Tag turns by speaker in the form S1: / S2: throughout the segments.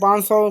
S1: 550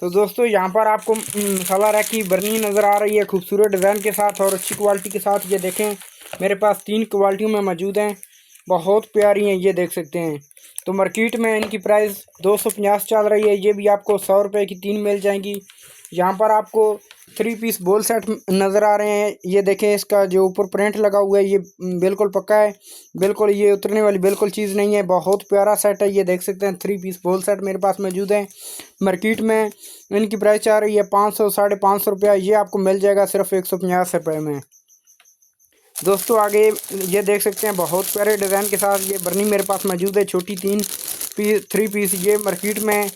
S1: तो दोस्तों यहाँ पर आपको मसाला रैक की बर्नी नज़र आ रही है खूबसूरत डिज़ाइन के साथ और अच्छी क्वालिटी के साथ। ये देखें मेरे पास 3 क्वालिटियों में मौजूद हैं, बहुत प्यारी हैं, ये देख सकते हैं। तो मार्केट में इनकी प्राइस 250 चल रही है, ये भी आपको 100 रुपये की 3 मिल जाएंगी। यहाँ पर आपको 3 पीस बोल सेट नज़र आ रहे हैं। ये देखें इसका जो ऊपर प्रिंट लगा हुआ है ये बिल्कुल पक्का है, बिल्कुल ये उतरने वाली बिल्कुल चीज़ नहीं है, बहुत प्यारा सेट है। ये देख सकते हैं 3 पीस बोल सेट मेरे पास मौजूद है। मार्केट में इनकी प्राइस चल रही है 500 550 रुपया, ये आपको मिल जाएगा सिर्फ 150 रुपये में। दोस्तों आगे ये देख सकते हैं बहुत प्यारे डिज़ाइन के साथ ये बर्नी मेरे पास मौजूद है। छोटी 3 पीस ये मार्केट में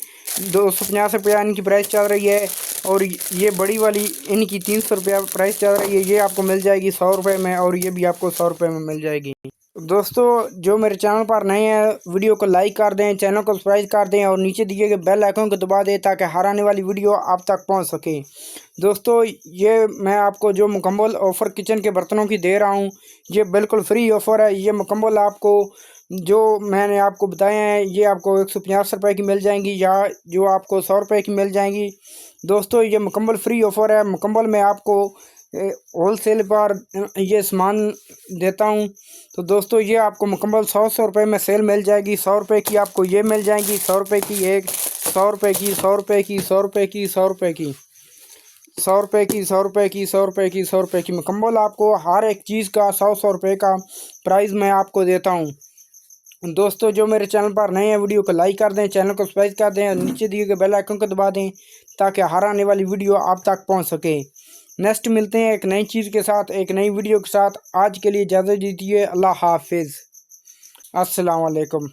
S1: 250 रुपया इनकी प्राइस चल रही है और ये बड़ी वाली इनकी 300 रुपया प्राइस चल रही है, ये आपको मिल जाएगी 100 रुपये में और ये भी आपको 100 रुपये में मिल जाएगी। दोस्तों जो मेरे चैनल पर नए हैं वीडियो को लाइक कर दें, चैनल को सब्सक्राइब कर दें और नीचे दिए गए बेल आइकन को दबा दें ताकि हर आने वाली वीडियो आप तक पहुंच सके। दोस्तों ये मैं आपको जो मुकम्मल ऑफ़र किचन के बर्तनों की दे रहा हूं, ये बिल्कुल फ्री ऑफ़र है। ये मुकम्मल आपको जो मैंने आपको बताए हैं ये आपको 150 रुपये की मिल जाएंगी या जो आपको 100 रुपये की मिल जाएंगी। दोस्तों ये मुकम्मल फ्री ऑफ़र है, मुकम्मल मैं आपको होल सेल पर ये सामान देता हूँ। तो दोस्तों ये आपको मुकम्मल 100 रुपये में सेल मिल जाएगी। 100 रुपये की आपको ये मिल जाएंगी, 100 रुपये की एक, 100 रुपये की, 100 रुपये की, 100 रुपये की, 100 रुपये की, 100 रुपये की, 100 रुपये की, 100 रुपये की, 100 रुपये की, मुकम्मल आपको हर एक चीज़ का 100 रुपये का प्राइस मैं आपको देता हूँ। दोस्तों जो मेरे चैनल पर नए हैं वीडियो को लाइक कर दें, चैनल को सब्सक्राइब कर दें और नीचे दिए गए बेल आइकन को दबा दें ताकि हर आने वाली वीडियो आप तक पहुंच सके। नेक्स्ट मिलते हैं एक नई चीज़ के साथ, एक नई वीडियो के साथ। आज के लिए इजाज़त दीजिए, अल्लाह हाफिज़, अस्सलाम वालेकुम।